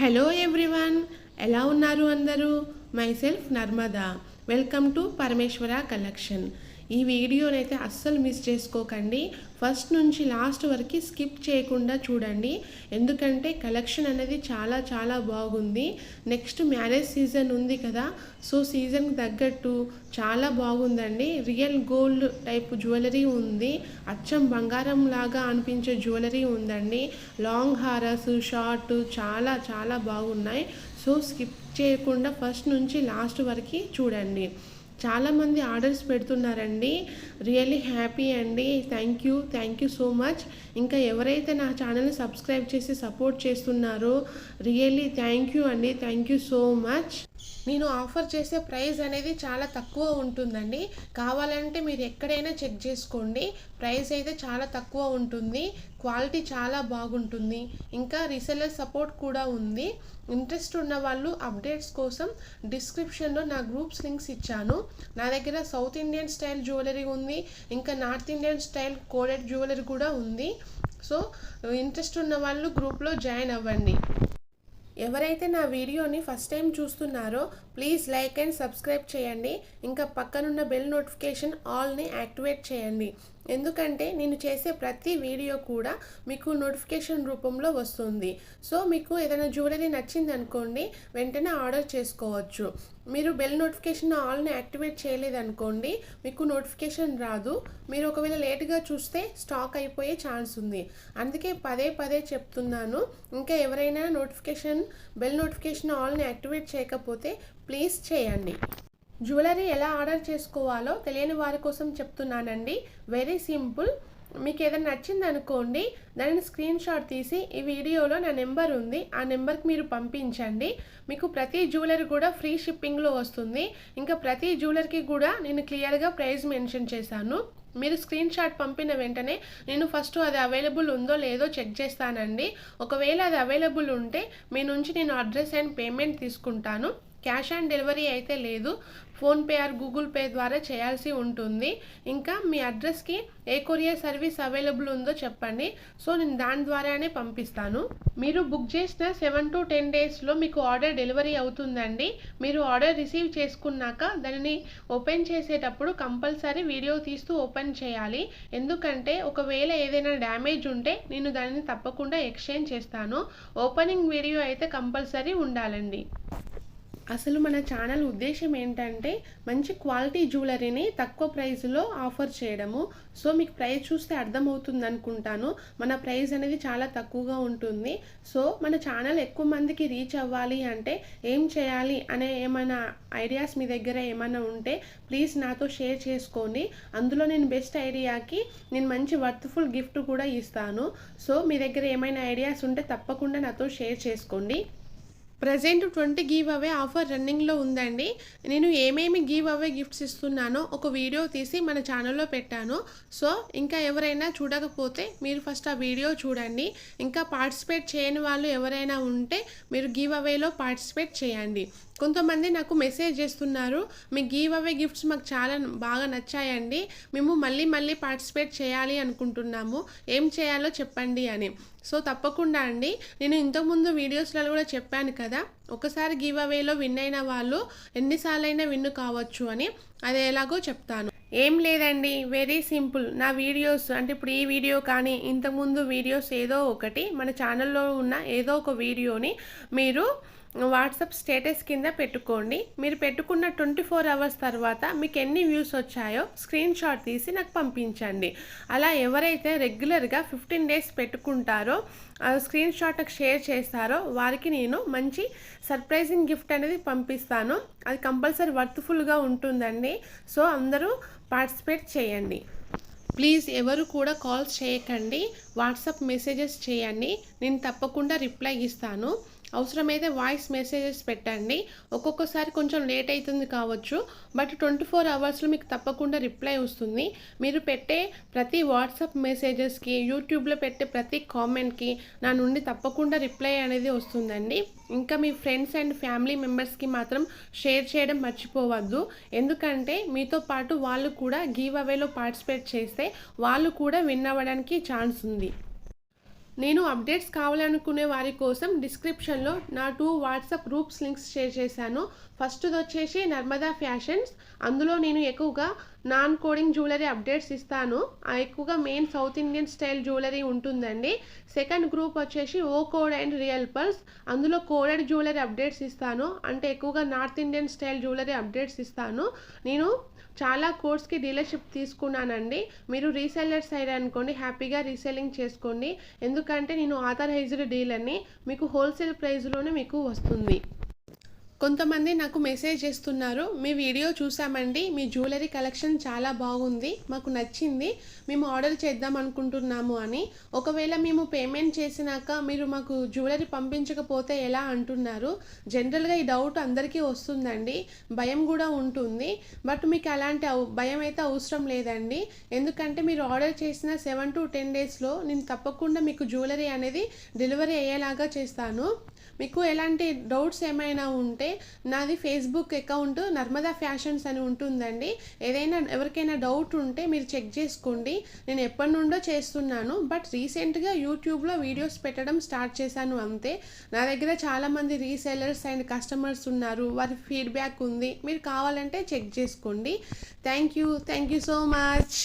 Hello everyone, ఎలా ఉన్నారు అందరూ? My self Narmada. Welcome to Parameshwara collection. ఈ వీడియోనైతే అస్సలు మిస్ చేసుకోకండి. ఫస్ట్ నుంచి లాస్ట్ వరకు స్కిప్ చేయకుండా చూడండి, ఎందుకంటే కలెక్షన్ అనేది చాలా చాలా బాగుంది. నెక్స్ట్ మ్యారేజ్ సీజన్ ఉంది కదా, సో సీజన్కి తగ్గట్టు చాలా బాగుందండి. రియల్ గోల్డ్ టైప్ జ్యువెలరీ ఉంది, అచ్చం బంగారం లాగా అనిపించే జ్యువెలరీ ఉందండి. లాంగ్ హారస్, షార్ట్ చాలా చాలా బాగున్నాయి. సో స్కిప్ చేయకుండా ఫస్ట్ నుంచి లాస్ట్ వరకు చూడండి. చాలామంది ఆర్డర్స్ పెడుతున్నారండి, రియల్లీ హ్యాపీ అండి. Thank you so much. ఇంకా ఎవరైతే నా ఛానల్ని సబ్స్క్రైబ్ చేసి సపోర్ట్ చేస్తున్నారో రియల్లీ థ్యాంక్ యూ అండి. Thank you so much. నేను ఆఫర్ చేసే ప్రైస్ అనేది చాలా తక్కువ ఉంటుందండి, కావాలంటే మీరు ఎక్కడైనా చెక్ చేసుకోండి. ప్రైస్ అయితే చాలా తక్కువ ఉంటుంది, క్వాలిటీ చాలా బాగుంటుంది, ఇంకా రీసెల్లర్ సపోర్ట్ కూడా ఉంది. ఇంట్రెస్ట్ ఉన్న వాళ్ళు అప్డేట్స్ కోసం డిస్క్రిప్షన్లో నా గ్రూప్స్ లింక్స్ ఇచ్చాను. నా దగ్గర సౌత్ ఇండియన్ స్టైల్ జ్యువెలరీ ఉంది, ఇంకా north Indian style coded jewellery కూడా ఉంది. సో ఇంట్రెస్ట్ ఉన్న వాళ్ళు గ్రూప్లో జాయిన్ అవ్వండి. ఎవరైతే నా వీడియోని ఫస్ట్ టైం చూస్తున్నారో ప్లీజ్ లైక్ అండ్ సబ్స్క్రైబ్ చేయండి. ఇంకా పక్కనున్న బెల్ నోటిఫికేషన్ ఆల్ని యాక్టివేట్ చేయండి, ఎందుకంటే నేను చేసే ప్రతి వీడియో కూడా మీకు నోటిఫికేషన్ రూపంలో వస్తుంది. సో మీకు ఏదైనా జ్యువెలరీ నచ్చింది అనుకోండి, వెంటనే ఆర్డర్ చేసుకోవచ్చు. మీరు బెల్ నోటిఫికేషన్ ఆల్ని యాక్టివేట్ చేయలేదనుకోండి, మీకు నోటిఫికేషన్ రాదు. మీరు ఒకవేళ లేట్గా చూస్తే స్టాక్ అయిపోయే ఛాన్స్ ఉంది, అందుకే పదే పదే చెప్తున్నాను. ఇంకా ఎవరైనా బెల్ నోటిఫికేషన్ ఆల్ని యాక్టివేట్ చేయకపోతే ప్లీజ్ చేయండి. జ్యువెలరీ ఎలా ఆర్డర్ చేసుకోవాలో తెలియని వారి కోసం చెప్తున్నానండి. Very simple. మీకు ఏదైనా నచ్చింది అనుకోండి, దానిని స్క్రీన్ షాట్ తీసి ఈ వీడియోలో నా నెంబర్ ఉంది, ఆ నెంబర్కి మీరు పంపించండి. మీకు ప్రతి జ్యువెలరీ కూడా ఫ్రీ షిప్పింగ్లో వస్తుంది. ఇంకా ప్రతి జ్యువెలరీకి కూడా నేను క్లియర్గా ప్రైస్ మెన్షన్ చేశాను. మీరు స్క్రీన్ షాట్ పంపిన వెంటనే నేను ఫస్ట్ అది అవైలబుల్ ఉందో లేదో చెక్ చేస్తానండి. ఒకవేళ అది అవైలబుల్ ఉంటే మీ నుంచి నేను అడ్రస్ అండ్ పేమెంట్ తీసుకుంటాను. క్యాష్ ఆన్ డెలివరీ అయితే లేదు, ఫోన్పే ఆర్ గూగుల్ పే ద్వారా చేయాల్సి ఉంటుంది. ఇంకా మీ అడ్రస్కి ఏ కొరియర్ సర్వీస్ అవైలబుల్ ఉందో చెప్పండి, సో నేను దాని ద్వారానే పంపిస్తాను. మీరు బుక్ చేసిన 7 to 10 డేస్లో మీకు ఆర్డర్ డెలివరీ అవుతుందండి. మీరు ఆర్డర్ రిసీవ్ చేసుకున్నాక దానిని ఓపెన్ చేసేటప్పుడు కంపల్సరీ వీడియో తీస్తూ ఓపెన్ చేయాలి, ఎందుకంటే ఒకవేళ ఏదైనా డ్యామేజ్ ఉంటే నేను దానిని తప్పకుండా ఎక్స్చేంజ్ చేస్తాను. ఓపెనింగ్ వీడియో అయితే కంపల్సరీ ఉండాలండి. అసలు మన ఛానల్ ఉద్దేశం ఏంటంటే మంచి క్వాలిటీ జ్యువెలరీని తక్కువ ప్రైస్లో ఆఫర్ చేయడము. సో మీకు ప్రైస్ చూస్తే అర్థమవుతుంది అనుకుంటాను, మన ప్రైస్ అనేది చాలా తక్కువగా ఉంటుంది. సో మన ఛానల్ ఎక్కువ మందికి రీచ్ అవ్వాలి అంటే ఏం చేయాలి అనే ఏమైనా ఐడియాస్ మీ దగ్గర ఏమైనా ఉంటే ప్లీజ్ నాతో షేర్ చేసుకోండి. అందులో నేను బెస్ట్ ఐడియాకి నేను మంచి వర్త్ఫుల్ గిఫ్ట్ కూడా ఇస్తాను. సో మీ దగ్గర ఏమైనా ఐడియాస్ ఉంటే తప్పకుండా నాతో షేర్ చేసుకోండి. ప్రజెంట్ 20 గివ్ అవే ఆఫర్ రన్నింగ్లో ఉందండి. నేను ఏమేమి గివ్ అవే గిఫ్ట్స్ ఇస్తున్నానో ఒక వీడియో తీసి మన ఛానల్లో పెట్టాను. సో ఇంకా ఎవరైనా చూడకపోతే మీరు ఫస్ట్ ఆ వీడియో చూడండి. ఇంకా పార్టిసిపేట్ చేయని వాళ్ళు ఎవరైనా ఉంటే మీరు గివ్ అవేలో పార్టిసిపేట్ చేయండి. కొంతమంది నాకు మెసేజ్ చేస్తున్నారు, మీ గివ్ అవే గిఫ్ట్స్ మాకు చాలా బాగా నచ్చాయండి, మేము మళ్ళీ మళ్ళీ పార్టిసిపేట్ చేయాలి అనుకుంటున్నాము, ఏం చేయాలో చెప్పండి అని. సో తప్పకుండా అండి, నేను ఇంతకుముందు వీడియోస్లలో కూడా చెప్పాను కదా, ఒకసారి గివ్ అవేలో విన్ అయిన వాళ్ళు ఎన్నిసార్లైనా విన్ కావచ్చు అని. అది ఎలాగో చెప్తాను. ఏం లేదండి, వెరీ సింపుల్. నా వీడియోస్ అంటే ఇప్పుడు ఈ వీడియో కానీ ఇంతకుముందు వీడియోస్ ఏదో ఒకటి మన ఛానల్లో ఉన్న ఏదో ఒక వీడియోని మీరు వాట్సాప్ స్టేటస్ కింద పెట్టుకోండి. మీరు పెట్టుకున్న 24 hours తర్వాత మీకు ఎన్ని వ్యూస్ వచ్చాయో స్క్రీన్ షాట్ తీసి నాకు పంపించండి. అలా ఎవరైతే రెగ్యులర్గా 15 days పెట్టుకుంటారో స్క్రీన్ షాట్ నాకు షేర్ చేస్తారో వారికి నేను మంచి సర్ప్రైజింగ్ గిఫ్ట్ అనేది పంపిస్తాను. అది కంపల్సరీ వర్త్ఫుల్గా ఉంటుందండి. సో అందరూ పార్టిసిపేట్ చేయండి. ప్లీజ్ ఎవరు కూడా కాల్స్ చేయకండి, వాట్సాప్ మెసేజెస్ చేయండి, నేను తప్పకుండా రిప్లై ఇస్తాను. అవసరమైతే వాయిస్ మెసేజెస్ పెట్టండి. ఒక్కొక్కసారి కొంచెం లేట్ అవుతుంది కావచ్చు, బట్ 24 hours మీకు తప్పకుండా రిప్లై వస్తుంది. మీరు పెట్టే ప్రతి వాట్సాప్ మెసేజెస్కి, యూట్యూబ్లో పెట్టే ప్రతి కామెంట్కి నా నుండి తప్పకుండా రిప్లై అనేది వస్తుందండి. ఇంకా మీ ఫ్రెండ్స్ అండ్ ఫ్యామిలీ మెంబర్స్కి మాత్రం షేర్ చేయడం మర్చిపోవద్దు, ఎందుకంటే మీతో పాటు వాళ్ళు కూడా గివ్ అవేలో పార్టిసిపేట్ చేస్తే వాళ్ళు కూడా విన్ అవ్వడానికి ఛాన్స్ ఉంది. నేను అప్డేట్స్ కావాలనుకునే వారి కోసం డిస్క్రిప్షన్లో నా 2 వాట్సాప్ గ్రూప్స్ లింక్స్ షేర్ చేశాను. ఫస్ట్ది వచ్చేసి నర్మదా ఫ్యాషన్స్. అందులో నేను ఎక్కువగా నాన్ కోడింగ్ జ్యువెలరీ అప్డేట్స్ ఇస్తాను. ఎక్కువగా main south Indian style jewellery ఉంటుందండి. సెకండ్ గ్రూప్ వచ్చేసి ఓ కోడ్ అండ్ రియల్ పర్స్. అందులో కోడెడ్ జ్యువెలరీ అప్డేట్స్ ఇస్తాను. అంటే ఎక్కువగా north Indian style jewellery updates ఇస్తాను. నేను చాలా కోర్స్కి డీలర్షిప్ తీసుకున్నానండి. మీరు రీసెల్లర్స్ సైడ్ అనుకోండి, హ్యాపీగా రీసెల్లింగ్ చేసుకోండి. ఎందుకంటే నేను ఆథరైజ్డ్ డీలర్ని. మీకు హోల్సేల్ ప్రైస్లోనే మీకు వస్తుంది. కొంతమంది నాకు మెసేజ్ చేస్తున్నారు, మీ వీడియో చూసామండి, మీ జ్యువెలరీ కలెక్షన్ చాలా బాగుంది, మాకు నచ్చింది, మేము ఆర్డర్ చేద్దాం అనుకుంటున్నాము అని. ఒకవేళ మేము పేమెంట్ చేసినాక మీరు మాకు జ్యువెలరీ పంపించకపోతే ఎలా అంటున్నారు. జనరల్గా ఈ డౌట్ అందరికీ వస్తుందండి, భయం కూడా ఉంటుంది. బట్ మీకు అలాంటి భయం అయితే అవసరం లేదండి. ఎందుకంటే మీరు ఆర్డర్ చేసిన 7 to 10 డేస్లో నేను తప్పకుండా మీకు జ్యువెలరీ అనేది డెలివరీ అయ్యేలాగా చేస్తాను. మీకు ఎలాంటి డౌట్స్ ఏమైనా ఉంటే నాది ఫేస్బుక్ అకౌంట్ నర్మదా ఫ్యాషన్స్ అని ఉంటుందండి. ఏదైనా ఎవరికైనా డౌట్ ఉంటే మీరు చెక్ చేసుకోండి. నేను ఎప్పటి నుండో చేస్తున్నాను, బట్ రీసెంట్గా యూట్యూబ్లో వీడియోస్ పెట్టడం స్టార్ట్ చేశాను అంతే. నా దగ్గర చాలామంది రీసెలర్స్ అండ్ కస్టమర్స్ ఉన్నారు, వారి ఫీడ్బ్యాక్ ఉంది, మీరు కావాలంటే చెక్ చేసుకోండి. Thank you so much.